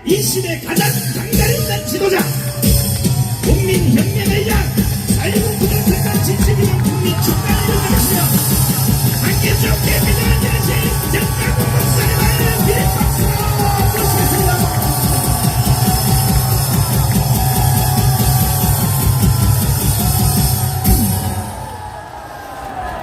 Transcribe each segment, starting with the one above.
이 시대 가장 장단 있는 지도자, 국민혁명의 양, 자유민주를 택한 진심이던 국민 축단을 일으키시며 함께 쭉 대비되는 대신 정강국 목사님을 미리 박수로 모시겠습니다.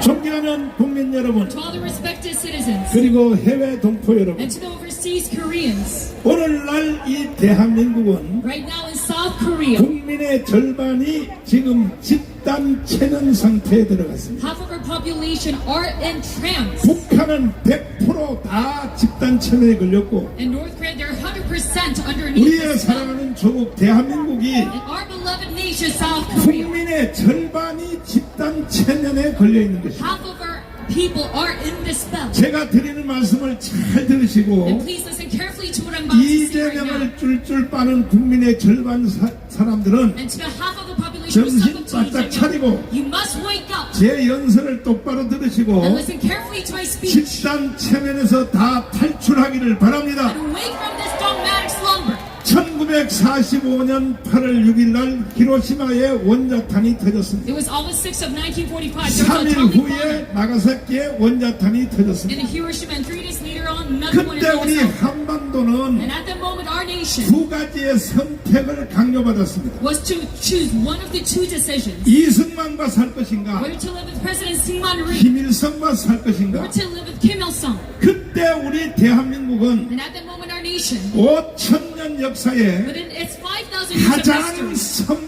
존경하는 국민 여러분, To all the respected citizens 그리고 해외 동포 여러분, and to the overseas Koreans, 오늘날 이 대한민국은 right now in South Korea, 국민의 절반이 지금 집단 체면 상태에 들어갔습니다. half of our population are in trance. 북한은 100%다 집단 체면에 걸렸고, In North Korea, they're 100% underneath 우리의 the spell. 사랑하는 조국 대한민국이 And our beloved nation, South Korea, 국민의 절반이 집단 체면에 걸려 있는 것입니다. half of our people are in this spell. 제가 드리는 말씀을 잘 And 들으시고 please listen carefully to what I'm about to say right now. 이재명을 쫄쫄 빠는 국민의 절반 사람들은 And to the half of the population who 정신 succumb to 바짝 Lee 차리고 Jae-myung, you must wake up 제 연설을 똑바로 들으시고 and listen carefully to my speech 집단 체면에서 다 탈출하기를 바랍니다. and wake from this dogmatic slumber. 1945년 8월 6일 날 히로시마에 원자탄이 터졌습니다. It was August 6th of 1945. There was 3일 an atomic bomb 후에 나가사키에 원자탄이 in 터졌습니다. Hiroshima, and 3 days later on, another one in 그때 우리 Nagasaki. 한반도는 And at that moment, our nation 두 가지의 선택을 강요받았습니다. was to choose one of the two decisions: 이승만과 살 것인가, whether to live with President Syngman Rhee 김일성과 살 것인가. or to live with Kim Il Sung. 그때 우리 대한민국은 And at that moment, our nation, 5,000년 역사에 within its 5,000 years of 가장 history,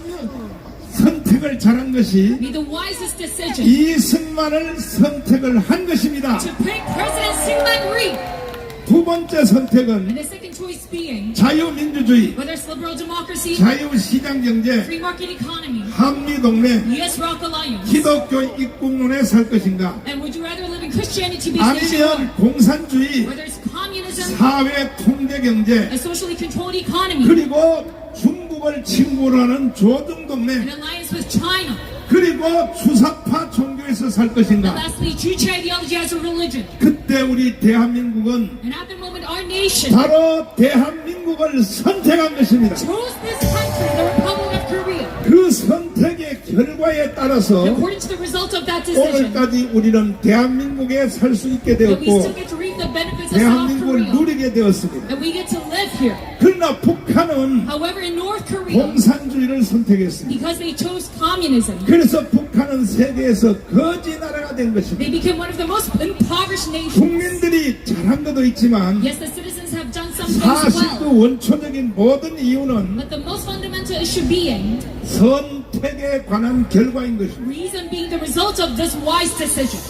선택을 잘한 것이 made the wisest decision 이승만을 선택을 한 것입니다. to pick President Syngman Rhee. 두 번째 선택은 And the second choice being 자유민주주의, whether it's liberal democracy, 자유시장경제, free market economy, 한미동맹, US-ROC alliance. 기독교 입국론에 살 것인가, And would you rather live in Christianity-based nation, 아니면 공산주의, whether it's communism, 사회 통제경제, a socially controlled economy, 그리고 중국을 친구로 하는 조중동맹, an alliance with China, 그리고 주사파 종교에서 살 and 것인가. lastly, Juche ideology as a religion. 그때 우리 대한민국은 And at the moment, our nation 바로 대한민국을 선택한 것입니다. chose this country, the Republic of Korea. 그 선택의 결과에 따라서 According to the result of that decision, 오늘까지 우리는 대한민국에 살 수 있게 that we still 되었고 get to reap the benefits of South 대한민국을 Korea, 누리게 되었습니다. and we get to live here. 그러나 북한은 However, in North Korea, 공산주의를 선택했습니다. because they chose communism, 그래서 북한은 세계에서 거지 나라가 된 것입니다. they became one of the most impoverished nations. 국민들이 잘한 것도 있지만 Yes, the citizens have done some things well, 사실도 원초적인 모든 이유는 but the most fundamental issue being, 선택에 관한 결과인 것입니다. reason being the result of this wise decision.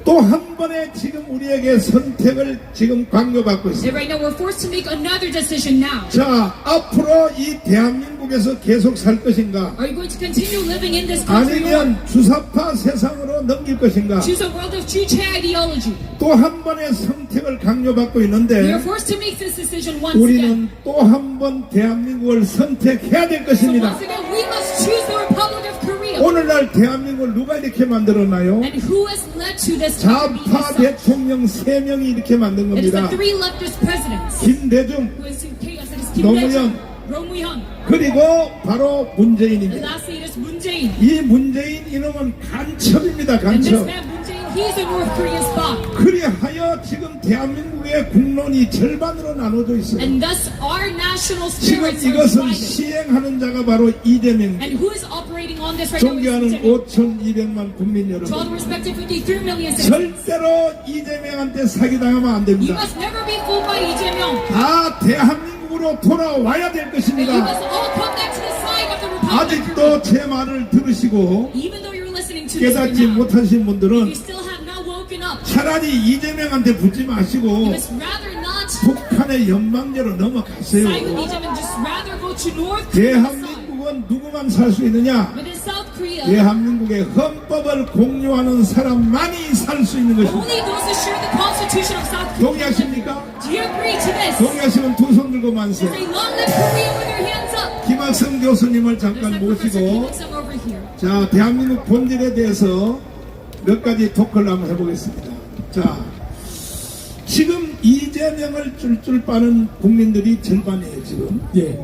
또 한 번에 지금 우리에게 선택을 지금 강요받고 And 있습니다. right now, we're forced to make another decision now. 자, 앞으로 이 대한민국에서 계속 살 것인가, Are you going to continue living in this country, or 아니면 주사파 세상으로 넘길 것인가. choose a world of Juche ideology? 또 한 번의 선택을 강요받고 We 있는데 are forced to make this decision once again. 우리는 또 한 번 대한민국을 선택해야 될 So 것입니다. once again, we must choose the Republic of Korea. 오늘날 대한민국을 누가 이렇게 만들었나요? And who has led to this country being 좌파 such? 대통령 3명이 이렇게 만든 It is the 겁니다. three leftist presidents 김대중, who is in chaos. It is Kim 노무현, Dae-jung, Roh Moo-hyun, 그리고 바로 and 문재인입니다. lastly, it is Moon Jae-in. 이 문재인 이놈은 간첩입니다. And this 간첩. man, Moon Jae-in, he is a North Korean spy. 그리하여 지금 대한민국의 국론이 절반으로 나눠져 있어요. And thus, our national 지금 spirits are 이것을 divided. 시행하는 자가 바로 이재명입니다. And who is operating on this right now? It is 존경하는 Lee Jae-myung. 5,200만 국민 To all the 여러분, respected 53 million citizens, 절대로 이재명한테 사기당하면 안 you 됩니다. must never be fooled by Lee Jae-myung. 다 대한민국으로 돌아와야 될 And you 것입니다. must all come back to the side of the Republic of 아직도 Korea. 제 말을 들으시고 Even though you're listening to this right 깨닫지 now, 못하신 you 분들은 still have not woken up. 차라리 이재명한테 붙지 You 마시고 must rather not 북한의 연방제로 넘어가세요. side with Lee Jae-myung, just rather go to North Korea. 대한민국은 누구만 살 수 있느냐? But in South Korea, 대한민국의 헌법을 공유하는 사람만이 살 수 있는 것입니다. only those who share the Constitution of South Korea. 동의하십니까? Do you agree to this? 동의하시면 두 손 들고 만세. Say long live Korea with your hands up. 김학성 교수님을 There's 잠깐 like Professor Kim 모시고 Il-sung over here. 자, 대한민국 본질에 대해서 몇 가지 토크를 한번 해보겠습니다. 자, 지금 이재명을 쫄쫄 빠는 국민들이 절반이에요 지금. 예,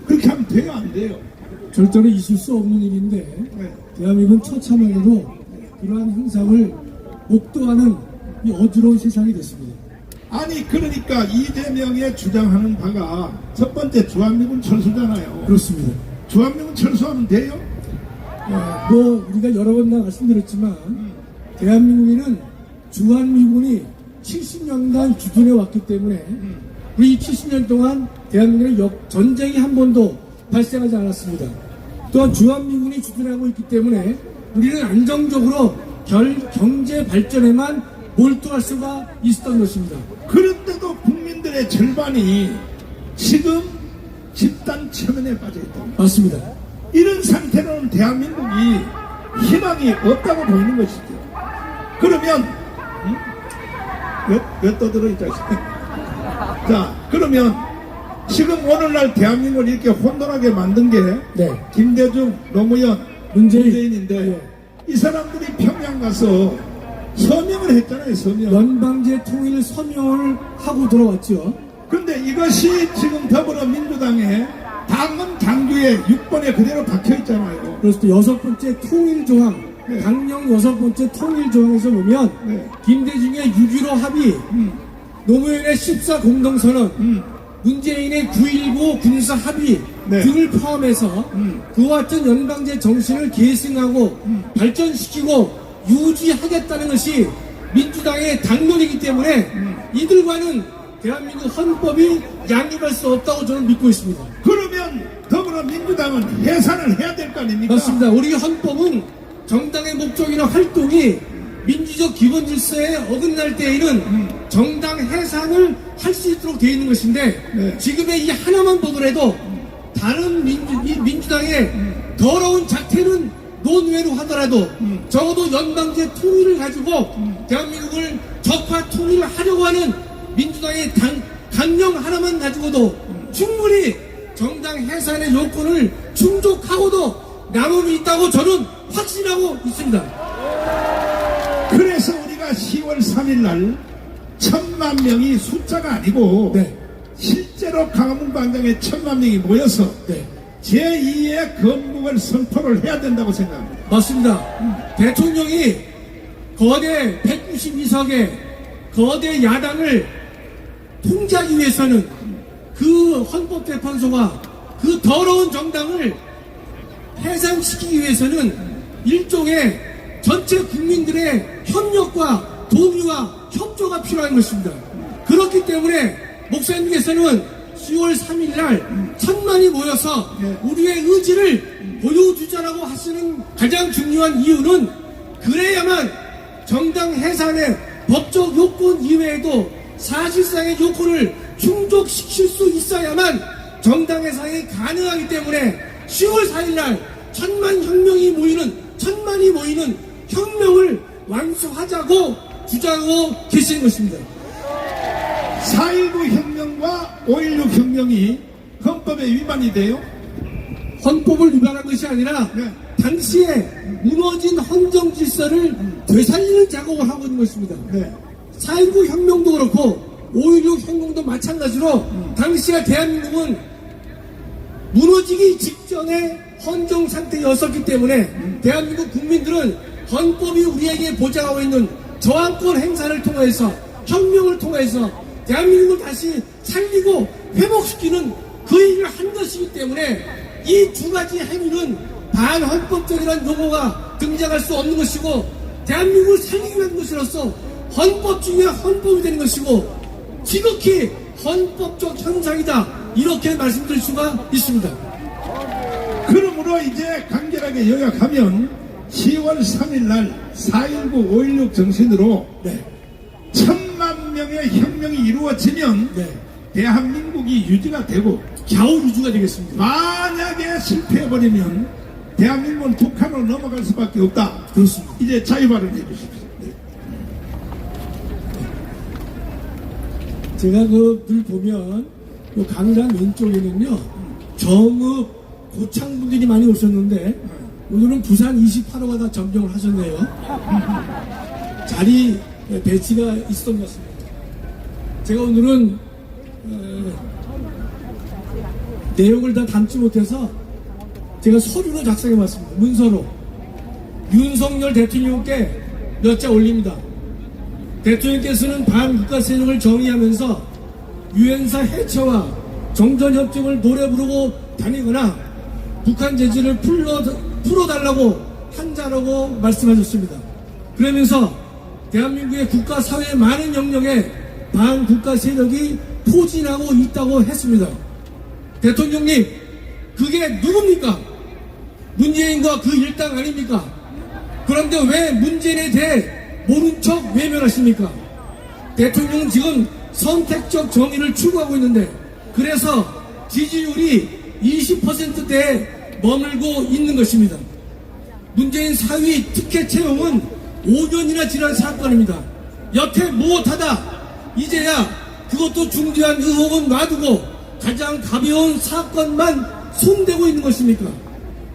그렇게 하면 돼요 안 돼요? 절대로 있을 수 없는 일인데 네. 대한민국은 처참하게도 그러한 행상을 목도하는 이 어지러운 세상이 됐습니다. 아니 그러니까 이재명의 주장하는 바가 첫 번째 주한미군 철수잖아요. 그렇습니다. 주한미군 철수하면 돼요? 뭐 우리가 여러 번 말씀드렸지만 대한민국에는 주한미군이 70년간 주둔해 왔기 때문에 우리 70년 동안 대한민국의 전쟁이 한 번도 발생하지 않았습니다. 또한 주한미군이 주둔하고 있기 때문에 우리는 안정적으로 경제 발전에만 몰두할 수가 있었던 것입니다. 그런데도 국민들의 절반이 지금 집단 체면에 빠져 있다. 맞습니다. 이런 상태로는 대한민국이 희망이 없다고 보이는 것이죠. 그러면 몇 떠들어 이 자식. 자 그러면 지금 오늘날 대한민국을 이렇게 혼돈하게 만든 게 네. 김대중, 노무현, 문재인인데 예. 이 사람들이 평양 가서 서명을 했잖아요. 서명. 연방제 통일 서명을 하고 들어왔죠. 근데 이것이 지금 더불어민주당의 당헌 당규에 6번에 그대로 박혀 있잖아요. 그래서 또 6번째 통일조항, 네. 강령 6번째 통일조항에서 보면 네. 김대중의 6.15 합의, 노무현의 14 공동선언, 문재인의 9.19 군사 합의 네. 등을 포함해서 그와 같은 연방제 정신을 계승하고 발전시키고 유지하겠다는 것이 민주당의 당론이기 때문에 이들과는 대한민국 헌법이 양립할 수 없다고 저는 믿고 있습니다. 그러면 더불어민주당은 해산을 해야 될 거 아닙니까? 맞습니다. 우리 헌법은 정당의 목적이나 활동이 민주적 기본 질서에 어긋날 때에는 정당 해산을 할 수 있도록 되어 있는 것인데 네. 지금의 이 하나만 보더라도 다른 민주당의 더러운 작태는 논외로 하더라도 적어도 연방제 통일을 가지고 대한민국을 적화 통일을 하려고 하는 민주당의 강령 하나만 가지고도 충분히 정당 해산의 요건을 충족하고도 남음이 있다고 저는 확신하고 있습니다. 그래서 우리가 10월 3일 날 1,000만 명이 숫자가 아니고 네. 실제로 강화문 광장에 1,000만 명이 모여서 네. 제2의 건국을 선포를 해야 된다고 생각합니다. 맞습니다. 대통령이 거대 192석의 거대 야당을 통제하기 위해서는 그 헌법재판소가 그 더러운 정당을 해산시키기 위해서는 일종의 전체 국민들의 협력과 동의와 협조가 필요한 것입니다. 그렇기 때문에 목사님께서는 10월 3일 날 1,000만이 모여서 우리의 의지를 보여주자라고 하시는 가장 중요한 이유는 그래야만 정당 해산의 법적 요건 이외에도 사실상의 요건을 충족시킬 수 있어야만 정당 해산이 가능하기 때문에 10월 4일 날 1,000만이 모이는 혁명을 완수하자고 주장하고 계시는 것입니다. 4.19 혁명과 5.16 혁명이 헌법에 위반이 돼요? 헌법을 위반한 것이 아니라 네. 당시에 무너진 헌정 질서를 되살리는 작업을 하고 있는 것입니다. 네. 4.19 혁명도 그렇고 5.16 혁명도 마찬가지로 당시에 대한민국은 무너지기 직전의 헌정 상태였었기 때문에 대한민국 국민들은 헌법이 우리에게 보장하고 있는 저항권 행사를 통해서 혁명을 통해서 대한민국을 다시 살리고 회복시키는 그 일을 한 것이기 때문에 이 두 가지 행위는 반헌법적이라는 용어가 등장할 수 없는 것이고 대한민국을 살리기 위한 것으로서 헌법 중에 헌법이 되는 것이고 지극히 헌법적 현상이다 이렇게 말씀드릴 수가 있습니다. 그러므로 이제 간결하게 요약하면 10월 3일 날 4.19, 5.16 정신으로 네. 1,000만 명의 혁명이 이루어지면 네. 대한민국이 유지가 되고 겨우 유지가 되겠습니다. 만약에 실패해버리면 대한민국은 북한으로 넘어갈 수밖에 없다. 그렇습니다. 이제 자유발언 해주십시오. 네. 제가 늘 보면 요 강산 왼쪽에는요 정읍 고창분들이 많이 오셨는데 오늘은 부산 28호가 다 점령을 하셨네요. 자리 배치가 있었던 것 같습니다. 제가 오늘은 내용을 다 담지 못해서 제가 서류로 작성해 봤습니다. 문서로 윤석열 대통령께 몇 자 올립니다. 대통령께서는 반국가 세력을 정의하면서 유엔사 해체와 정전협정을 노래 부르고 다니거나 북한 제재를 풀어달라고 한자라고 말씀하셨습니다. 그러면서 대한민국의 국가 사회의 많은 영역에 반국가 세력이 포진하고 있다고 했습니다. 대통령님, 그게 누굽니까? 문재인과 그 일당 아닙니까? 그런데 왜 문재인에 대해 모른 척 외면하십니까? 대통령은 지금 선택적 정의를 추구하고 있는데, 그래서 지지율이 20%대에 머물고 있는 것입니다. 문재인 사위 특혜 채용은 5년이나 지난 사건입니다. 여태 무엇하다 이제야 그것도 중대한 의혹은 놔두고 가장 가벼운 사건만 손대고 있는 것입니까?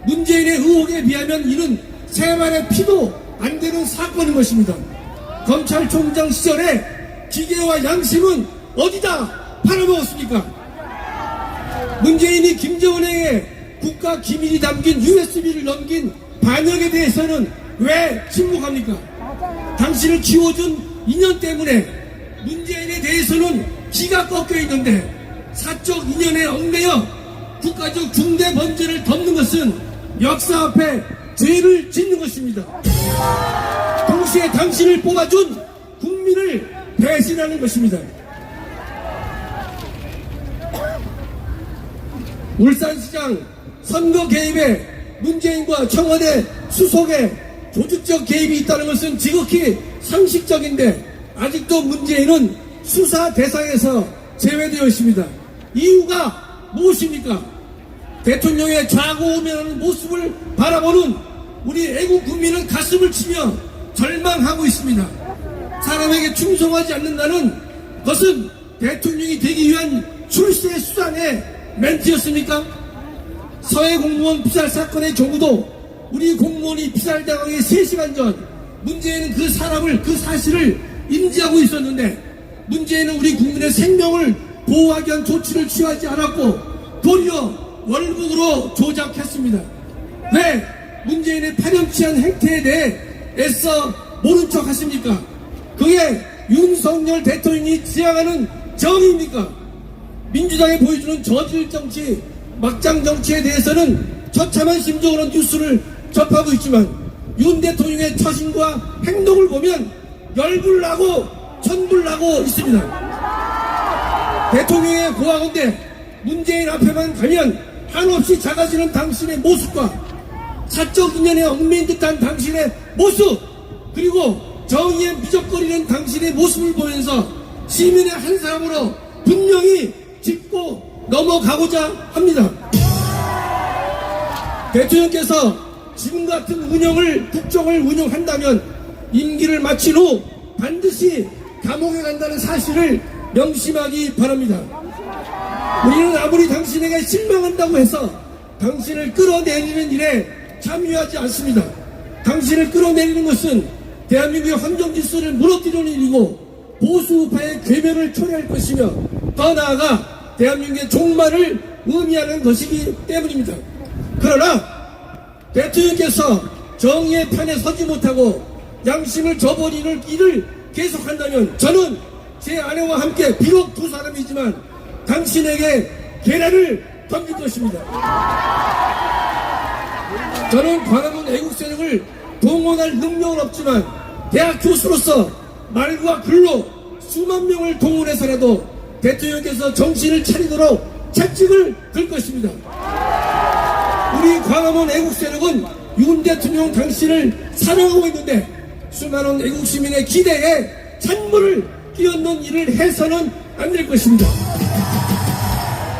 문재인의 의혹에 비하면 이는 세만의 피도 안 되는 사건인 것입니다. 검찰총장 시절에 기계와 양심은 어디다 팔아먹었습니까? 문재인이 김정은에게 국가 기밀이 담긴 USB를 넘긴 반역에 대해서는 왜 침묵합니까? 당신을 키워준 인연 때문에 문재인에 대해서는 기가 꺾여 있는데 사적 인연에 얽매여 국가적 중대 범죄를 덮는 것은 역사 앞에 죄를 짓는 것입니다. 동시에 당신을 뽑아준 국민을 배신하는 것입니다. 울산시장 선거 개입에 문재인과 청와대 수석의 조직적 개입이 있다는 것은 지극히 상식적인데 아직도 문재인은 수사 대상에서 제외되어 있습니다. 이유가 무엇입니까? 대통령의 좌고우면하는 모습을 바라보는 우리 애국 국민은 가슴을 치며 절망하고 있습니다. 사람에게 충성하지 않는다는 것은 대통령이 되기 위한 출세 수단의 멘트였습니까? 서해 공무원 피살 사건의 경우도 우리 공무원이 피살당하기 3시간 전 문재인은 그 사실을 인지하고 있었는데 문재인은 우리 국민의 생명을 보호하기 위한 조치를 취하지 않았고 도리어 월북으로 조작했습니다. 왜 문재인의 파렴치한 행태에 대해 애써 모른 척 하십니까? 그게 윤석열 대통령이 지향하는 정의입니까? 민주당이 보여주는 저질 정치, 막장 정치에 대해서는 처참한 심정으로 뉴스를 접하고 있지만 윤 대통령의 처신과 행동을 보면 열불나고 천불나고 있습니다. 대통령의 고하건대 문재인 앞에만 가면 한없이 작아지는 당신의 모습과 사적 인연에 얽매인 듯한 당신의 모습, 그리고 정의에 미적거리는 당신의 모습을 보면서 시민의 한 사람으로 분명히 짚고 넘어가고자 합니다. 대통령께서 지금 같은 국정을 운영한다면 임기를 마친 후 반드시 감옥에 간다는 사실을 명심하기 바랍니다. 우리는 아무리 당신에게 실망한다고 해서 당신을 끌어내리는 일에 참여하지 않습니다. 당신을 끌어내리는 것은 대한민국의 환경 질서를 무너뜨리는 일이고 보수 우파의 괴멸을 초래할 것이며 더 나아가 대한민국의 종말을 의미하는 것이기 때문입니다. 그러나 대통령께서 정의의 편에 서지 못하고 양심을 저버리는 일을 계속한다면 저는 제 아내와 함께 비록 두 사람이지만 당신에게 계란을 던질 것입니다. 저는 광화문 애국 세력을 동원할 능력은 없지만 대학 교수로서 말과 글로 수만 명을 동원해서라도 대통령께서 정신을 차리도록 채찍을 들 것입니다. 우리 광화문 애국 세력은 윤 대통령 당신을 사랑하고 있는데 수많은 애국 시민의 기대에 찬물을 끼얹는 일을 해서는 안 될 것입니다.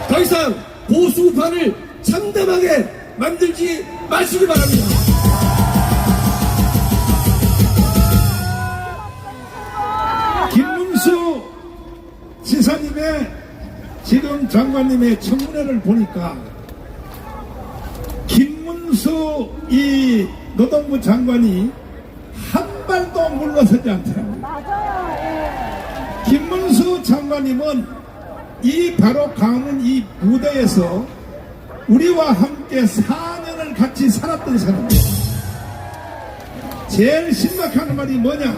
더 이상 보수 우파를 참담하게 만들지 마시기 바랍니다. 김문수 지사님의 지금 장관님의 청문회를 보니까 김문수 이 노동부 장관이 한 발도 물러서지 않더라고요. 김문수 장관님은 이 바로 강원 이 무대에서 우리와 함께 4년을 같이 살았던 사람이에요. 제일 심각한 말이 뭐냐?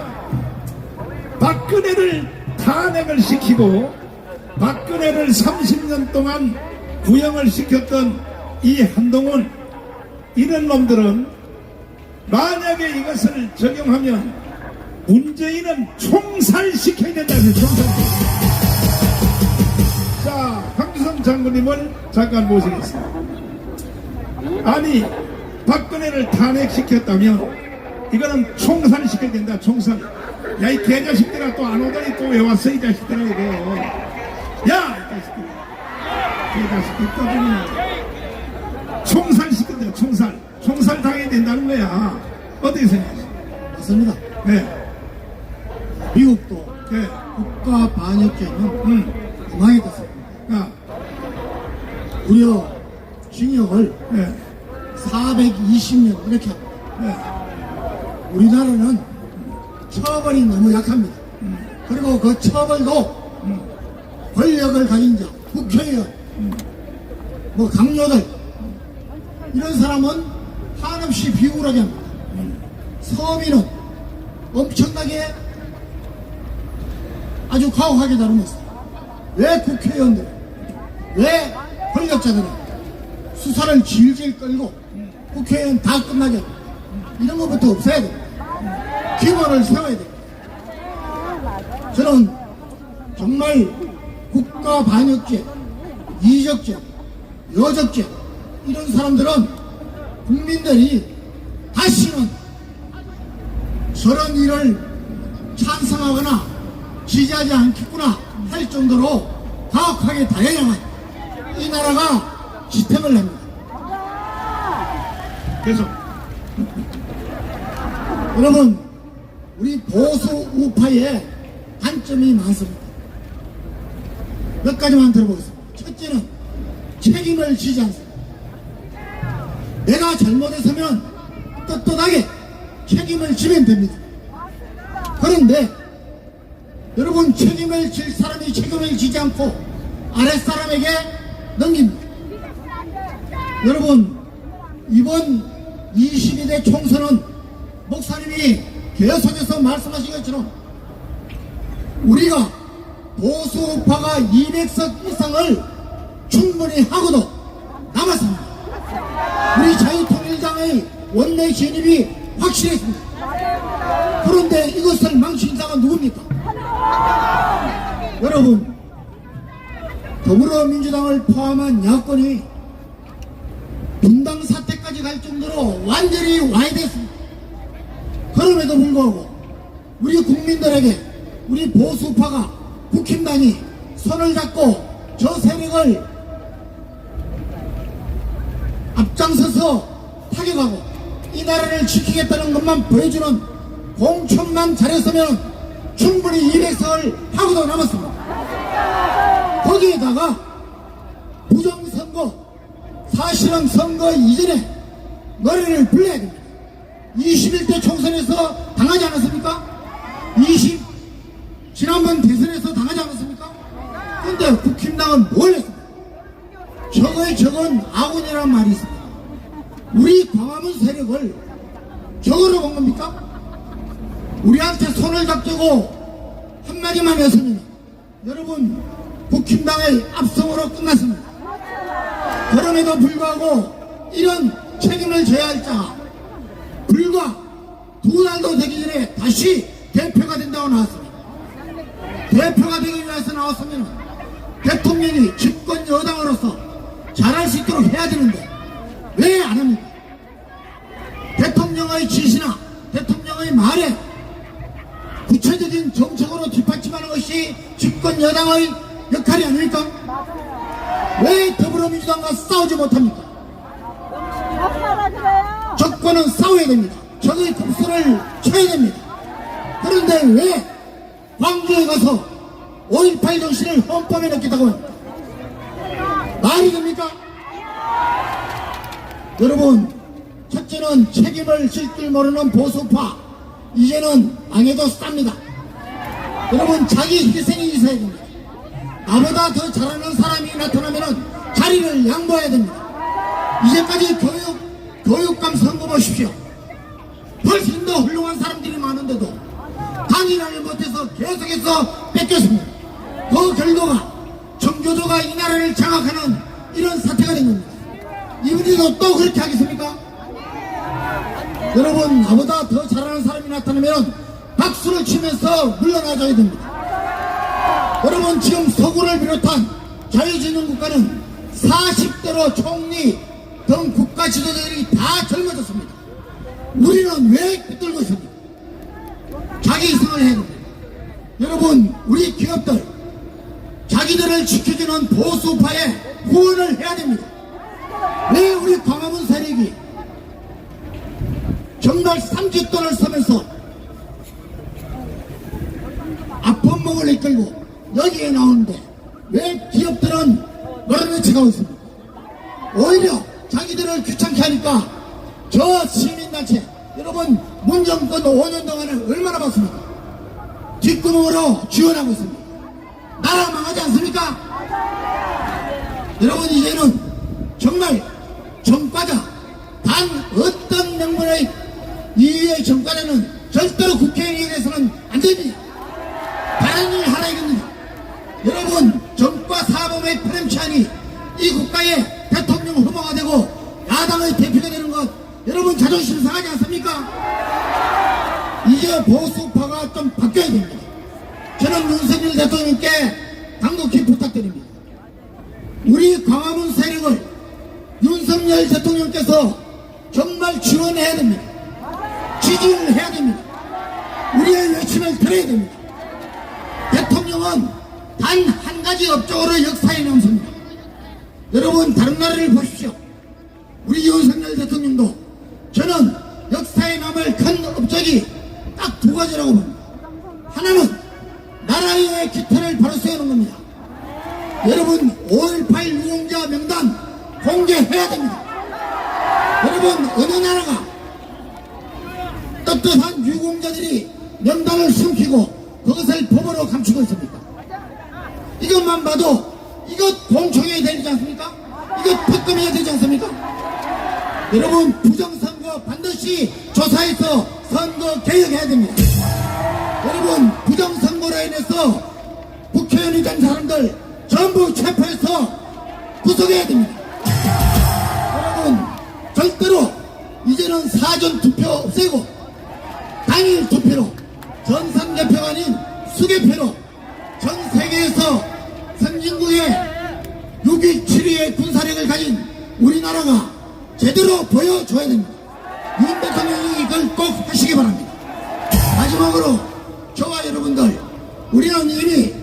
박근혜를 탄핵을 시키고 박근혜를 30년 동안 구형을 시켰던 이 한동훈, 이런 놈들은 만약에 이것을 적용하면 문재인은 총살시켜야 된다는 총살. 자, 황교안 장군님을 잠깐 모시겠습니다. 아니, 박근혜를 탄핵시켰다면 이거는 총살시켜야 된다. 총살. 야, 이 개자식들아, 또 안 오더니 또 왜 왔어, 이 자식들아, 이거. 야, 이 자식들. 개자식들 떠드니 총살시킨다. 총살 당해야 된다는 거야. 어떻게 생각하세요? 맞습니다. 네. 미국도 네. 국가 반역죄는 금하겠습니다. 아, 무려 징역을 네. 420년 이렇게 합니다. 네. 우리나라는 처벌이 너무 약합니다. 그리고 그 처벌도 권력을 가진 자, 국회의원, 뭐 강요들 이런 사람은 한없이 비굴하게 합니다. 서민은 엄청나게 아주 가혹하게 다루면서 왜 국회의원들, 왜 권력자들은 수사를 질질 끌고 국회의원 다 끝나게 합니다. 이런 것부터 없애야 됩니다. 기본을 세워야 됩니다. 저는 정말 국가 반역죄, 이적죄, 여적죄 이런 사람들은 국민들이 다시는 저런 일을 찬성하거나 지지하지 않겠구나 할 정도로 가혹하게 다해야만 이 나라가 지탱을 합니다. 계속. 여러분, 우리 보수 우파에 단점이 많습니다. 몇 가지만 들어보겠습니다. 첫째는 책임을 지지 않습니다. 내가 잘못했으면 떳떳하게 책임을 지면 됩니다. 그런데 여러분, 책임을 질 사람이 책임을 지지 않고 아랫사람에게 넘깁니다. 여러분, 이번 22대 총선은 목사님이 계속해서 말씀하신 것처럼 우리가 보수우파가 200석 이상을 충분히 하고도 남았습니다. 우리 자유통일당의 원내 진입이 확실했습니다. 그런데 이것을 망친 자가 누굽니까? 여러분, 더불어민주당을 포함한 야권이 분당 사태까지 갈 정도로 완전히 와해됐습니다. 그럼에도 불구하고 우리 국민들에게 우리 보수파가 국힘당이 손을 잡고 저 세력을 앞장서서 타격하고 이 나라를 지키겠다는 것만 보여주는 공천만 잘했으면 충분히 200석을 하고도 남았습니다. 거기에다가 부정선거, 사실은 선거 이전에 노래를 불러야 됩니다. 21대 총선에서 당하지 않았습니까? 지난번 대선에서 당하지 않았습니까? 근데 국힘당은 뭘 했습니까? 저건 아군이란 말이 있습니다. 우리 광화문 세력을 적으로 본 겁니까? 우리한테 손을 잡자고 한마디만 했으면 여러분, 국힘당의 압승으로 끝났습니다. 그럼에도 불구하고 이런 책임을 져야 할 자가 불과 2달도 되기 전에 다시 대표가 된다고 나왔습니다. 대표가 되기 위해서 나왔으면 대통령이 집권 여당으로서 잘할 수 있도록 해야 되는데 왜 안 합니까? 대통령의 지시나 대통령의 말에 구체적인 정책으로 뒷받침하는 것이 집권 여당의 역할이 아닙니까? 왜 더불어민주당과 싸우지 못합니까? 적과는 싸워야 됩니다. 적의 국수를 쳐야 됩니다. 그런데 왜 광주에 가서 5.18 정신을 헌법에 넣겠다고 합니까? 말이 됩니까? 여러분, 첫째는 책임을 질 줄 모르는 보수파, 이제는 망해도 쌉니다. 여러분, 자기 희생이 있어야 됩니다. 나보다 더 잘하는 사람이 나타나면 자리를 양보해야 됩니다. 이제까지 교육감 선거 보십시오. 훨씬 더 훌륭한 사람들이 많은데도 강인하지 못해서 계속해서 뺏겼습니다. 그 결과가 정교조가 이 나라를 장악하는 이런 사태가 된 겁니다. 이분들도 또 그렇게 하겠습니까? 여러분, 나보다 더 잘하는 사람이 나타나면 박수를 치면서 물러나줘야 됩니다. 여러분, 지금 서구를 비롯한 자유진영국가는 40대로 총리 등 국가 지도자들이 다 젊어졌습니다. 우리는 왜 붙들고 있습니까? 자기 이상을 해야 됩니다. 여러분, 우리 기업들 자기들을 지켜주는 보수파에 후원을 해야 됩니다. 왜 우리 광화문 세력이 정말 30돈을 쓰면서 아픈 몸을 이끌고 여기에 나오는데 왜 기업들은 몰아내쳐가고 있습니까? 오히려 자기들을 귀찮게 하니까 저 시민단체, 여러분 문정권 5년 동안에 얼마나 받습니까? 뒷구멍으로 지원하고 있습니다. 나라 망하지 않습니까? 여러분, 이제는 정말 정과자, 단 어떤 명분의 이유의 정과자는 절대로 국회의원에 대해서는 안 됩니다. 다른 일 하나 이겁니다. 여러분, 정과 사범의 프렘치안이 이 국가의 대통령 후보가 되고 야당의 대표가 되는 것, 여러분 자존심 상하지 않습니까? 이제 보수파가 좀 바뀌어야 됩니다. 저는 윤석열 대통령께 간곡히 부탁드립니다. 우리 광화문 세력을 윤석열 대통령께서 정말 지원해야 됩니다. 지지를 해야 됩니다. 우리의 외침을 들어야 됩니다. 대통령은 단 한 가지 업적으로 역사에 남습니다. 여러분, 다른 나라를 보십시오. 우리 윤석열 대통령도 저는 역사에 남을 큰 업적이 딱 두 가지라고 봅니다. 하나는 나라의 기틀을 바로 세우는 겁니다. 여러분, 5.18 유공자 명단 공개해야 됩니다. 여러분, 어느 나라가 떳떳한 유공자들이 명단을 숨기고 그것을 법으로 감추고 있습니까? 이것만 봐도 이것 공청회에 되지 않습니까? 이것 특검해야 되지 않습니까? 여러분, 부정선거 반드시 조사해서 선거 개혁해야 됩니다. 여러분, 부정선거로 인해서 국회의원이 된 사람들 전부 체포해서 구속해야 됩니다. 여러분, 절대로 이제는 사전투표 없애고 당일 투표로, 전산개표가 아닌 수개표로 전 세계에서 선진국의 6위, 7위의 군사력을 가진 우리나라가 제대로 보여줘야 됩니다. 윤 대통령이 이걸 꼭 하시기 바랍니다. 마지막으로 저와 여러분들, 우리는 이미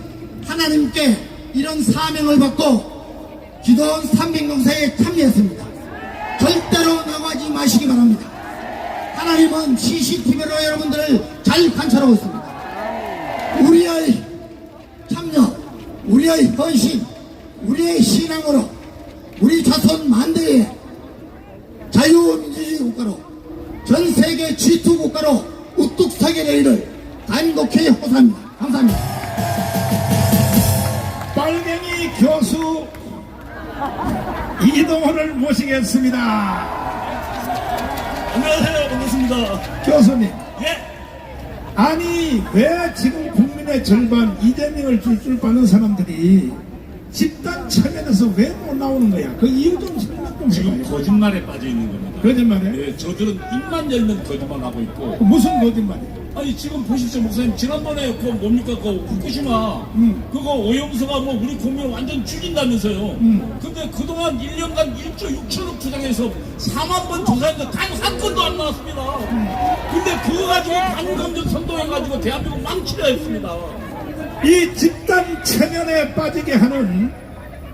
하나님께 이런 사명을 받고 기도원 300용사에 참여했습니다. 절대로 나가지 마시기 바랍니다. 하나님은 CCTV로 여러분들을 잘 관찰하고 있습니다. 우리의 참여, 우리의 헌신, 우리의 신앙으로 우리 자손 만대의 자유민주주의 국가로, 전 세계 G2 국가로 우뚝 서게 되기를 간곡히 호소합니다. 감사합니다. 빨갱이 교수 이동호를 모시겠습니다. 안녕하세요. 반갑습니다. 교수님, 예. 아니 왜 지금 국민의 절반 이재명을 줄줄 받는 사람들이 집단 참여해서 왜 못 나오는 거야? 그 이유 좀 설명 좀 지금 해봐요. 거짓말에 빠져 있는 겁니다. 거짓말해? 예, 저들은 입만 열면 거짓말하고 있고. 무슨 거짓말이야? 아니 지금 보십시오, 목사님. 지난번에 그 뭡니까 그 후쿠시마 그거 오염수가 뭐 우리 국민 완전 죽인다면서요. 근데 그동안 1년간 1조 6천억 투자해서 4만 번 조사했는데 단 한 건도 안 나왔습니다. 근데 그거 가지고 반검전 선동해가지고 대한민국 망치려 했습니다. 이 집단 체면에 빠지게 하는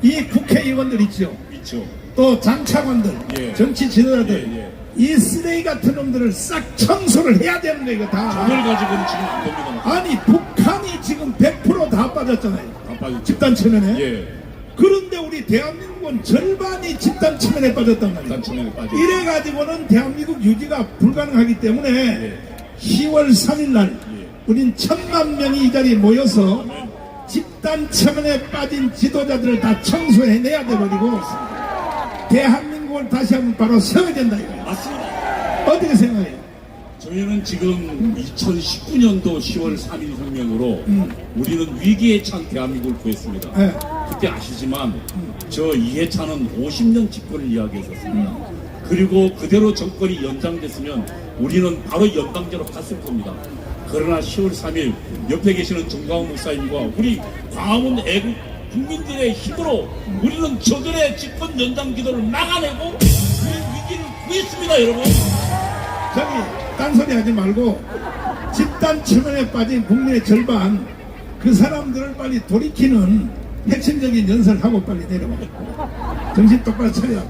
이 국회의원들 있죠. 있죠. 또 장차관들, 예. 정치 지도자들, 예, 예. 이 쓰레기 같은 놈들을 싹 청소를 해야 되는 거야, 이거 다. 그걸 가지고는 지금 안 됩니다. 아니, 북한이 지금 100% 다 빠졌잖아요. 다 빠졌죠. 집단 체면에. 예. 그런데 우리 대한민국은 절반이 집단 체면에 빠졌단 말이에요. 집단 체면에 빠져. 이래가지고는 대한민국 유지가 불가능하기 때문에 예. 10월 3일 날 예. 우린 1000만 명이 이 자리에 모여서 아멘. 집단 집단 체면에 빠진 지도자들을 다 청소해내야 돼버리고 대한민국을 다시 한번 바로 세워야 된다 이거예요. 맞습니다. 어떻게 생각해요? 저희는 지금 2019년도 10월 3일 혁명으로 우리는 위기에 찬 대한민국을 구했습니다. 네. 그때 아시지만 저 이해찬은 50년 집권을 이야기했었습니다. 그리고 그대로 정권이 연장됐으면 우리는 바로 연방제로 갔을 겁니다. 그러나 10월 3일 옆에 계시는 정광훈 목사님과 우리 광화문 애국 국민들의 힘으로 우리는 저들의 집권 연장 기도를 막아내고 그 위기를 구했습니다, 여러분. 저기 딴소리 하지 말고 집단 체면에 빠진 국민의 절반 그 사람들을 빨리 돌이키는 핵심적인 연설을 하고 빨리 내려와. 정신 똑바로 차려.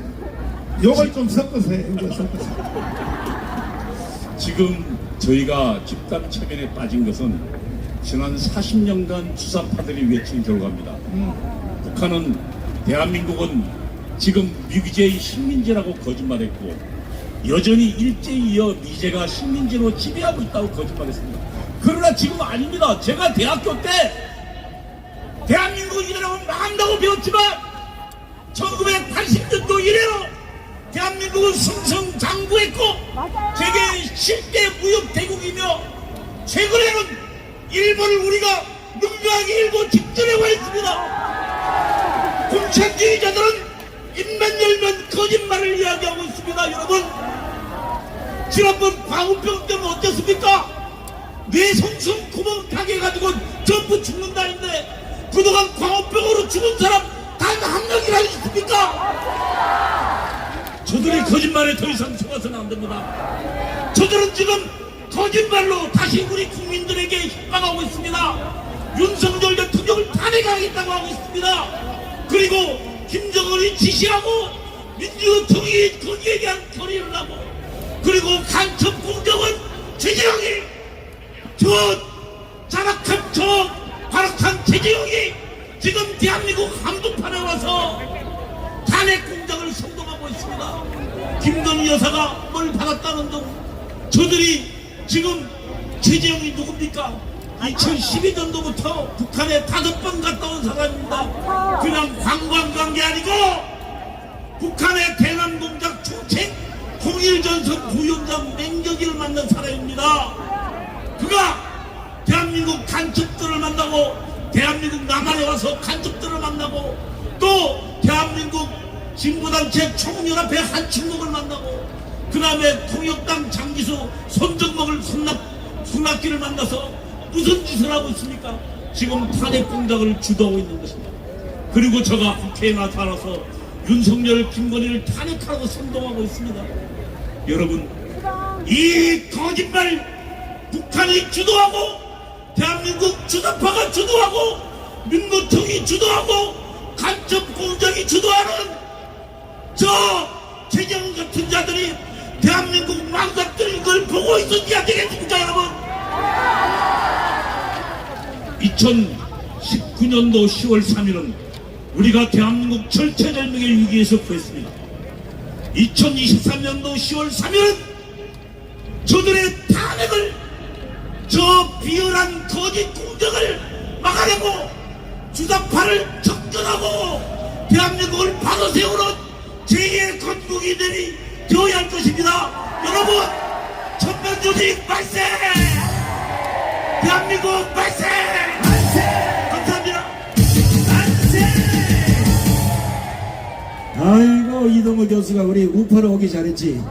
요걸 좀 섞어서 해. 이거 섞어서. 지금 저희가 집단 체면에 빠진 것은 지난 40년간 주사파들이 외친 결과입니다. 북한은 대한민국은 지금 미제의 식민지라고 거짓말했고 여전히 일제에 이어 미제가 식민지로 지배하고 있다고 거짓말했습니다. 그러나 지금 아닙니다. 제가 대학교 때 대한민국 이래로 망한다고 배웠지만 1980년도 이래로 대한민국은 승승장구했고 세계 10대 무역 대국이며 최근에는 일본을 우리가 능가하게 일고 직전에 와 있습니다. 공산주의자들은 입만 열면 거짓말을 이야기하고 있습니다. 여러분, 지난번 광우병 때문에 어땠습니까? 뇌 송송 구멍 타게 해가지고 전부 죽는다는데 그동안 광우병으로 죽은 사람 단 한 명이나 있습니까? 저들이 거짓말에 더 이상 속아서는 안 됩니다. 저들은 지금 거짓말로 다시 우리 국민들에게 협박하고 있습니다. 윤석열 대통령을 탄핵하겠다고 하고 있습니다. 그리고 김정은이 지시하고 민주노총이 거기에 대한 결의를 하고 그리고 간첩 공정은 최재형이 저 자락한 저 발악한 최재형이 지금 대한민국 한복판에 와서 탄핵 공작을 선동하고 있습니다. 김건희 여사가 뭘 받았다는 등 저들이 지금 최재형이 누굽니까? 2012년도부터 북한에 5번 갔다 온 사람입니다. 그냥 관광 간 게 아니고 북한의 대남 공작 총책 통일전선 부위원장 맹경이를 만난 사람입니다. 그가 대한민국 간첩들을 만나고 대한민국 남한에 와서 간첩들을 만나고 또 대한민국 진보단체 총연합회 한충목을 만나고 그 다음에 통역당 장기수 손정목을 손낙기를 만나서 무슨 짓을 하고 있습니까? 지금 탄핵 공작을 주도하고 있는 것입니다. 그리고 저가 국회에 나타나서 윤석열, 김건희를 탄핵하라고 선동하고 있습니다. 여러분, 이 거짓말 북한이 주도하고 대한민국 주사파가 주도하고 민노총이 주도하고 간첩 공작이 주도하는 저 최재형 같은 자들이 대한민국 망가뜨린 걸 보고 있었어야 되겠습니까, 여러분? 2019년도 10월 3일은 우리가 대한민국 절체절명의 위기에서 구했습니다. 2023년도 10월 3일은 저들의 탄핵을 저 비열한 거짓 공작을 막아내고 주사파를 접근하고 대한민국을 바로 세우는 제2의 건국이들이 되어야 할 것입니다. 여러분, 천면조직 발생! 대한민국 발생! 감사합니다. 아이고 이동호 교수가 우리 우파로 오기 잘했지.